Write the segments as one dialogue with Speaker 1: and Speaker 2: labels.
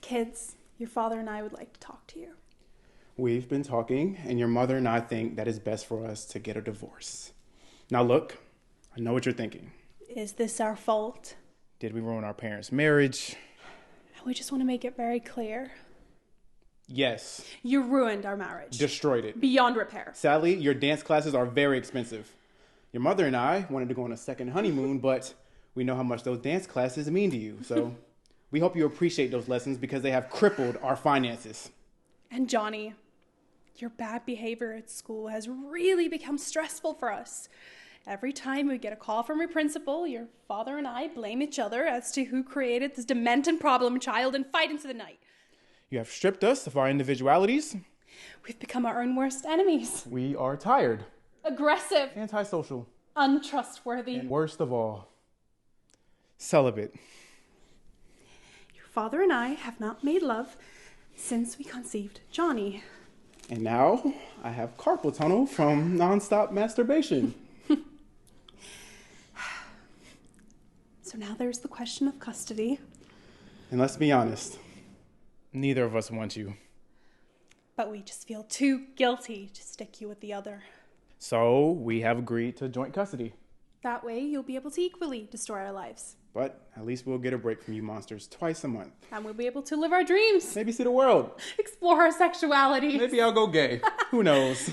Speaker 1: Kids, your father and I would like to talk to you.
Speaker 2: We've been talking, and your mother and I think that it's best for us to get a divorce. Now look, I know what you're thinking.
Speaker 1: Is this our fault?
Speaker 2: Did we ruin our parents' marriage?
Speaker 1: We just want to make it very clear.
Speaker 2: Yes.
Speaker 1: You ruined our marriage.
Speaker 2: Destroyed it.
Speaker 1: Beyond repair.
Speaker 2: Sadly, your dance classes are very expensive. Your mother and I wanted to go on a second honeymoon, but we know how much those dance classes mean to you. So we hope you appreciate those lessons because they have crippled our finances.
Speaker 1: And Johnny, your bad behavior at school has really become stressful for us. Every time we get a call from your principal, your father and I blame each other as to who created this demented problem child and fight into the night.
Speaker 2: You have stripped us of our individualities.
Speaker 1: We've become our own worst enemies.
Speaker 2: We are tired.
Speaker 1: Aggressive.
Speaker 2: Antisocial.
Speaker 1: Untrustworthy.
Speaker 2: And worst of all, celibate.
Speaker 1: Your father and I have not made love since we conceived Johnny.
Speaker 2: And now I have carpal tunnel from nonstop masturbation.
Speaker 1: So now there's the question of custody.
Speaker 2: And let's be honest, neither of us want you.
Speaker 1: But we just feel too guilty to stick you with the other.
Speaker 2: So we have agreed to joint custody.
Speaker 1: That way you'll be able to equally destroy our lives.
Speaker 2: But at least we'll get a break from you monsters twice a month.
Speaker 1: And we'll be able to live our dreams.
Speaker 2: Maybe see the world.
Speaker 1: Explore our sexuality.
Speaker 2: Maybe I'll go gay. Who knows?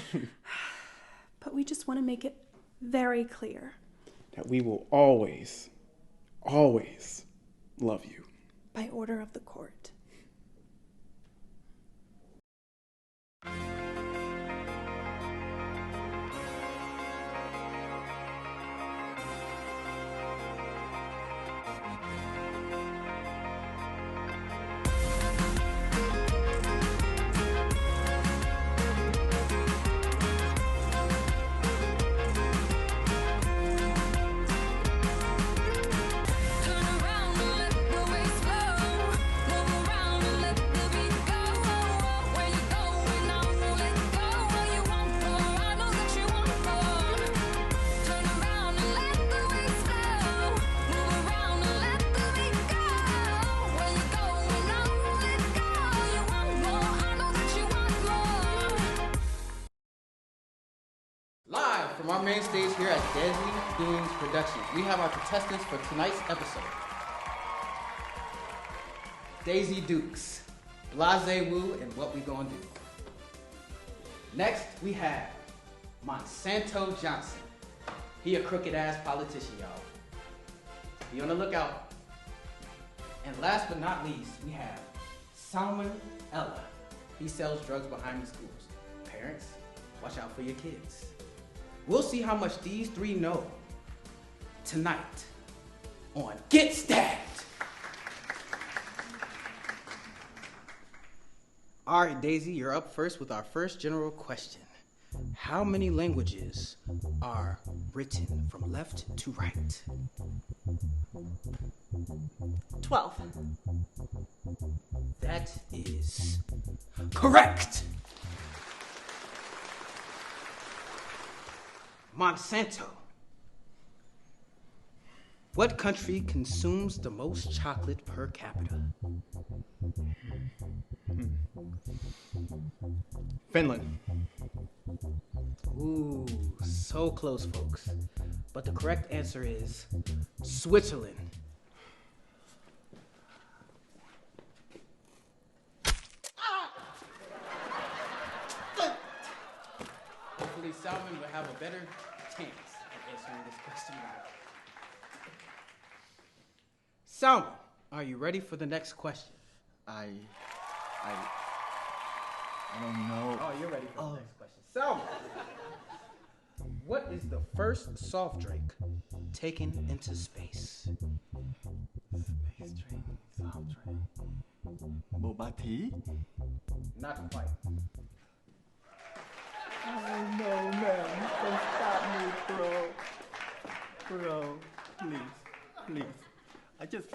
Speaker 1: But we just want to make it very clear
Speaker 2: that we will always love you.
Speaker 1: By order of the court.
Speaker 3: From our main stage here at Deadly Doings Productions, we have our contestants for tonight's episode. Daisy Dukes, Blase Woo, and What We Gonna Do. Next, we have Monsanto Johnson. He a crooked-ass politician, y'all. Be on the lookout. And last but not least, we have Salman Ella. He sells drugs behind the schools. Parents, watch out for your kids. We'll see how much these three know tonight on Get Stabbed. All right, Daisy, you're up first with our first general question. How many languages are written from left to right?
Speaker 1: 12.
Speaker 3: That is correct. Monsanto. What country consumes the most chocolate per capita?
Speaker 2: Finland.
Speaker 3: Ooh, so close, folks. But the correct answer is Switzerland. Hopefully Salman will have a better chance at answering this question now. Salman, are you ready for the next question?
Speaker 4: I don't know.
Speaker 3: Oh, you're ready for the next question. Salman, what is the first soft drink taken into space?
Speaker 4: Space train, soft train. Boba tea?
Speaker 3: Not quite.
Speaker 4: Oh no, man. Don't stop me, bro. Bro, please. I just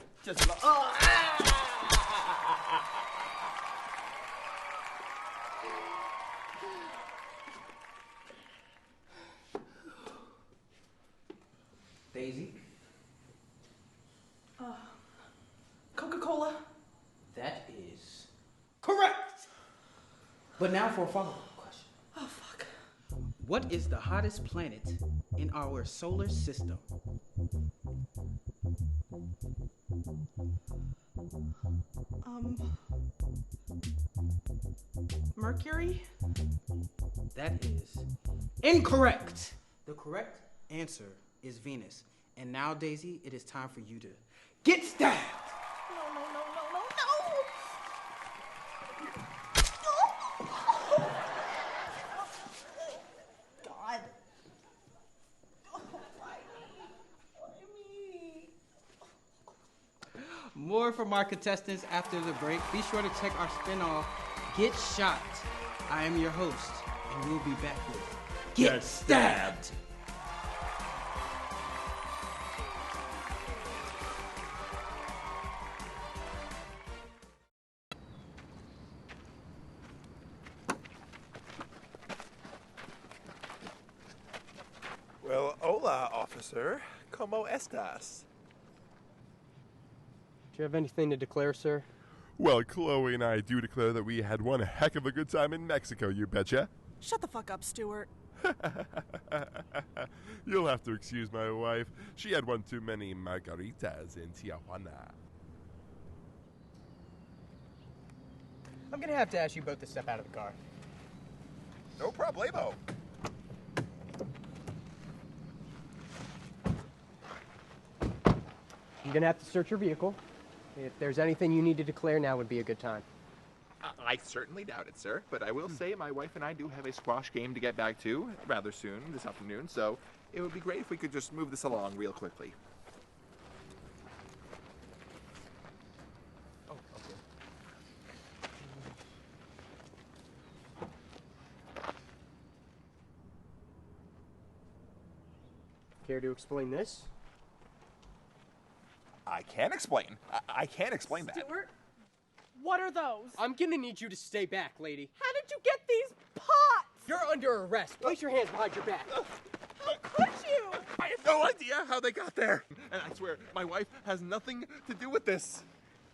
Speaker 3: Daisy?
Speaker 1: Coca-Cola.
Speaker 3: That is But now for a follow-up question.
Speaker 1: Oh, fuck.
Speaker 3: What is the hottest planet in our solar system?
Speaker 1: Mercury?
Speaker 3: That is incorrect. The correct answer is Venus. And now, Daisy, it is time for you to get stabbed.
Speaker 1: No. God. Oh, why me?
Speaker 3: More from our contestants after the break. Be sure to check our spin-off, Get Shot. I am your host, and we'll be back with Get Stabbed.
Speaker 4: Well, hola, officer. ¿Cómo estás?
Speaker 5: Do you have anything to declare, sir?
Speaker 6: Well, Chloe and I do declare that we had one heck of a good time in Mexico, you betcha.
Speaker 7: Shut the fuck up, Stuart.
Speaker 6: You'll have to excuse my wife. She had one too many margaritas in Tijuana.
Speaker 5: I'm gonna have to ask you both to step out of the car.
Speaker 4: No problemo.
Speaker 5: I'm gonna have to search your vehicle. If there's anything you need to declare, now would be a good time.
Speaker 8: I certainly doubt it, sir, but I will say my wife and I do have a squash game to get back to rather soon this afternoon, so it would be great if we could just move this along real quickly.
Speaker 5: Oh, okay. Care to explain this?
Speaker 8: I can explain. I can explain that.
Speaker 7: Stuart, what are those?
Speaker 5: I'm gonna need you to stay back, lady.
Speaker 7: How did you get these pots?
Speaker 5: You're under arrest. Place your hands behind your back.
Speaker 7: How could you?
Speaker 8: I have no idea how they got there. And I swear, my wife has nothing to do with this.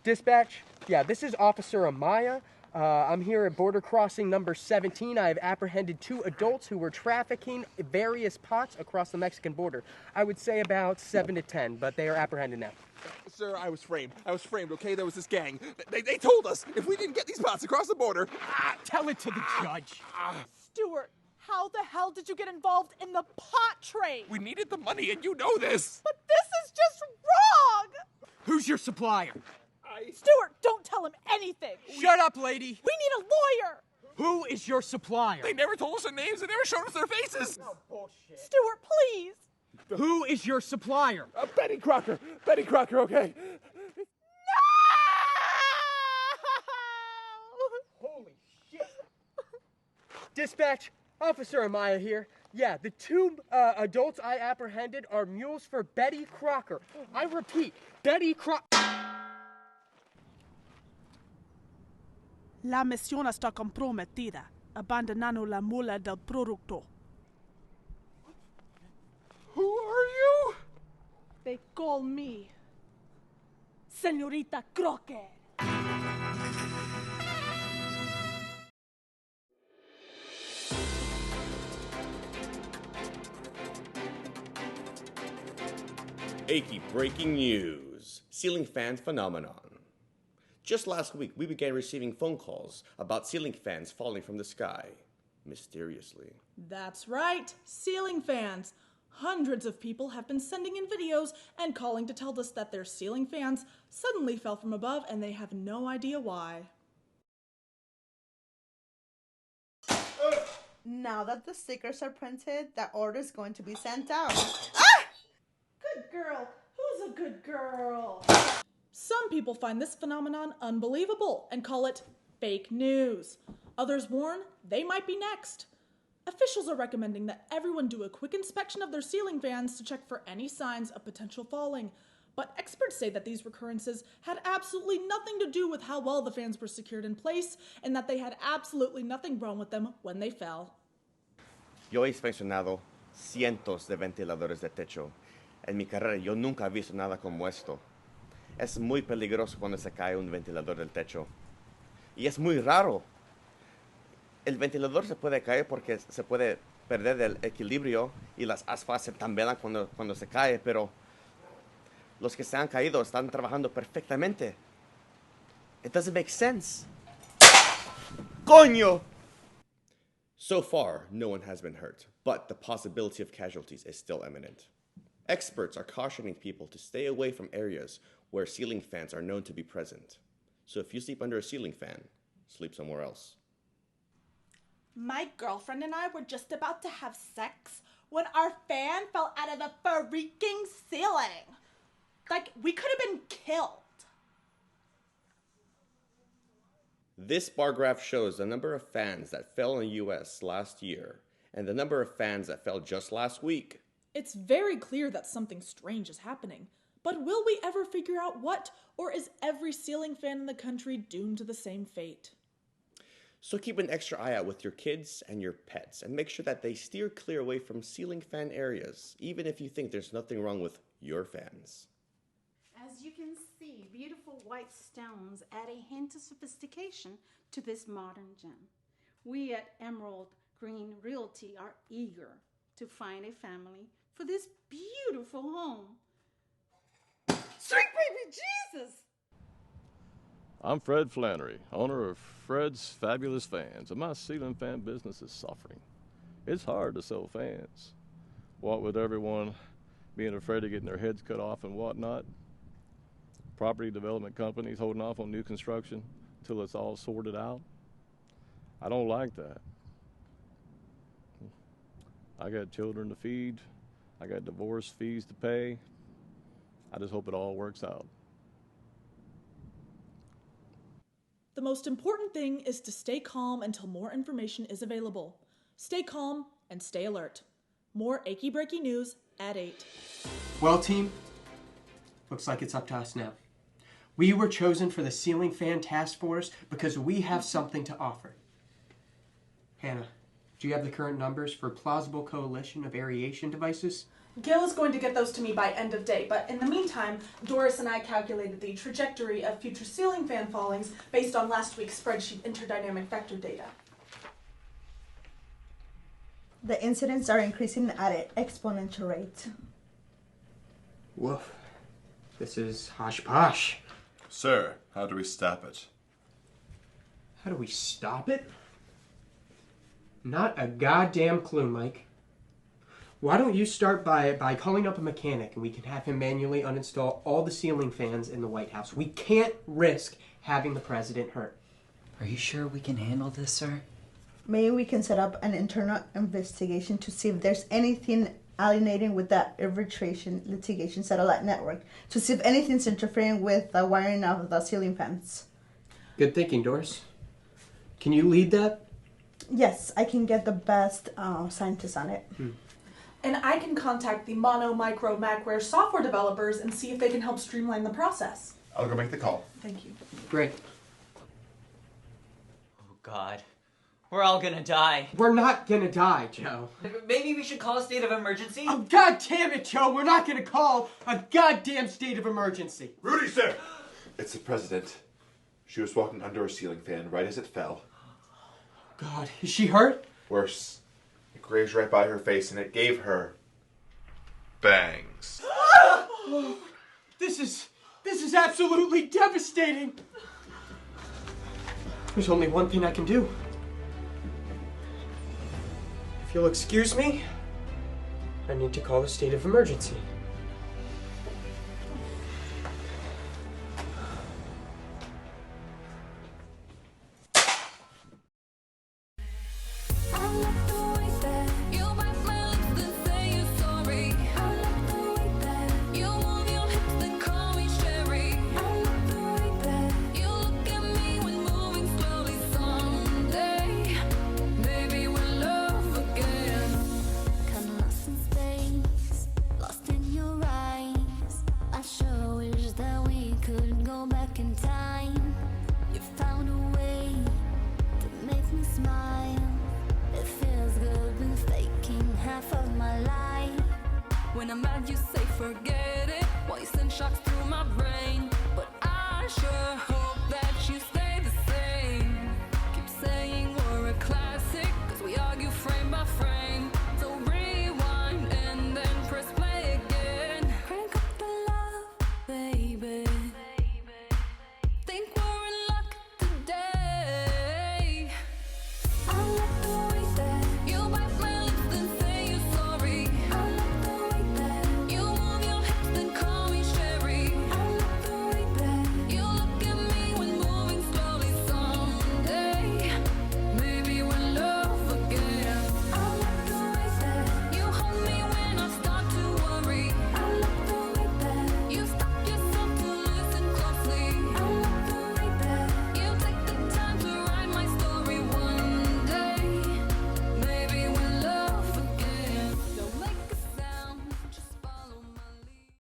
Speaker 5: Dispatch, yeah, this is Officer Amaya. I'm here at border crossing number 17. I have apprehended 2 adults who were trafficking various pots across the Mexican border. I would say about 7 to 10, but they are apprehended now.
Speaker 8: Sir, I was framed. Okay? There was this gang. They told us if we didn't get these pots across the border.
Speaker 5: Tell it to the judge.
Speaker 7: Stuart, how the hell did you get involved in the pot trade?
Speaker 8: We needed the money, and you know this.
Speaker 7: But this is just wrong!
Speaker 5: Who's your supplier?
Speaker 7: Stuart, don't tell him anything!
Speaker 5: Shut up, lady!
Speaker 7: We need a lawyer!
Speaker 5: Who is your supplier?
Speaker 8: They never told us their names. They never showed us their faces.
Speaker 5: Bullshit.
Speaker 7: Stuart, please!
Speaker 5: Who is your supplier?
Speaker 8: Betty Crocker. Betty Crocker, okay.
Speaker 5: Holy shit. Dispatch, Officer Amaya here. Yeah, the 2 adults I apprehended are mules for Betty Crocker. I repeat, Betty Crocker.
Speaker 7: La misión está comprometida. Abandonando la mula del producto.
Speaker 8: Who are you?
Speaker 7: They call me Señorita Crocker.
Speaker 9: Achy breaking news. Ceiling fan phenomenon. Just last week, we began receiving phone calls about ceiling fans falling from the sky, mysteriously.
Speaker 10: That's right, ceiling fans. Hundreds of people have been sending in videos and calling to tell us that their ceiling fans suddenly fell from above and they have no idea why.
Speaker 11: Now that the stickers are printed, that order is going to be sent out.
Speaker 10: Good girl. Who's a good girl? Some people find this phenomenon unbelievable and call it fake news. Others warn they might be next. Officials are recommending that everyone do a quick inspection of their ceiling fans to check for any signs of potential falling. But experts say that these recurrences had absolutely nothing to do with how well the fans were secured in place and that they had absolutely nothing wrong with them when they fell.
Speaker 9: Yo he inspeccionado cientos de ventiladores de techo. En mi carrera yo nunca he visto nada como esto. Es muy peligroso cuando se cae un ventilador del techo. Y es muy raro. El ventilador se puede caer porque se puede perder el equilibrio y las aspas se tambelan cuando se cae, pero los que se han caído están trabajando perfectamente. It doesn't make sense. ¡Coño! So far, no one has been hurt, but the possibility of casualties is still imminent. Experts are cautioning people to stay away from areas where ceiling fans are known to be present. So if you sleep under a ceiling fan, sleep somewhere else.
Speaker 10: My girlfriend and I were just about to have sex when our fan fell out of the freaking ceiling. Like, we could have been killed.
Speaker 9: This bar graph shows the number of fans that fell in the US last year and the number of fans that fell just last week.
Speaker 10: It's very clear that something strange is happening. But will we ever figure out what? Or is every ceiling fan in the country doomed to the same fate?
Speaker 9: So keep an extra eye out with your kids and your pets and make sure that they steer clear away from ceiling fan areas, even if you think there's nothing wrong with your fans.
Speaker 12: As you can see, beautiful white stones add a hint of sophistication to this modern gem. We at Emerald Green Realty are eager to find a family for this beautiful home. Sweet baby Jesus!
Speaker 13: I'm Fred Flannery, owner of Fred's Fabulous Fans, and my ceiling fan business is suffering. It's hard to sell fans. What with everyone being afraid of getting their heads cut off and whatnot, property development companies holding off on new construction till it's all sorted out. I don't like that. I got children to feed. I got divorce fees to pay. I just hope it all works out.
Speaker 10: The most important thing is to stay calm until more information is available. Stay calm and stay alert. More achy breaky news at 8.
Speaker 5: Well, team, looks like it's up to us now. We were chosen for the Ceiling Fan Task Force because we have something to offer. Hannah, do you have the current numbers for plausible coalition of aeration devices?
Speaker 10: Gil is going to get those to me by end of day, but in the meantime, Doris and I calculated the trajectory of future ceiling fan fallings based on last week's spreadsheet interdynamic vector data.
Speaker 11: The incidents are increasing at an exponential rate.
Speaker 5: Woof. This is hosh-posh.
Speaker 14: Sir, how do we stop it?
Speaker 5: How do we stop it? Not a goddamn clue, Mike. Why don't you start by calling up a mechanic and we can have him manually uninstall all the ceiling fans in the White House. We can't risk having the president hurt.
Speaker 15: Are you sure we can handle this, sir?
Speaker 11: Maybe we can set up an internal investigation to see if there's anything alienating with that arbitration litigation satellite network, to see if anything's interfering with the wiring of the ceiling fans.
Speaker 5: Good thinking, Doris. Can you lead that?
Speaker 11: Yes, I can get the best scientists on it.
Speaker 10: And I can contact the Mono, Micro, Macware software developers and see if they can help streamline the process.
Speaker 14: I'll go make the call.
Speaker 10: Thank you.
Speaker 5: Great.
Speaker 15: Oh, God. We're all gonna die.
Speaker 5: We're not gonna die, Joe.
Speaker 15: Maybe we should call a state of emergency?
Speaker 5: Oh, God damn it, Joe! We're not gonna call a goddamn state of emergency.
Speaker 14: Rudy, sir! It's the president. She was walking under a ceiling fan right as it fell.
Speaker 5: God, is she hurt?
Speaker 14: Worse. It grazed right by her face and it gave her bangs.
Speaker 5: This is absolutely devastating. There's only one thing I can do. If you'll excuse me, I need to call a state of emergency.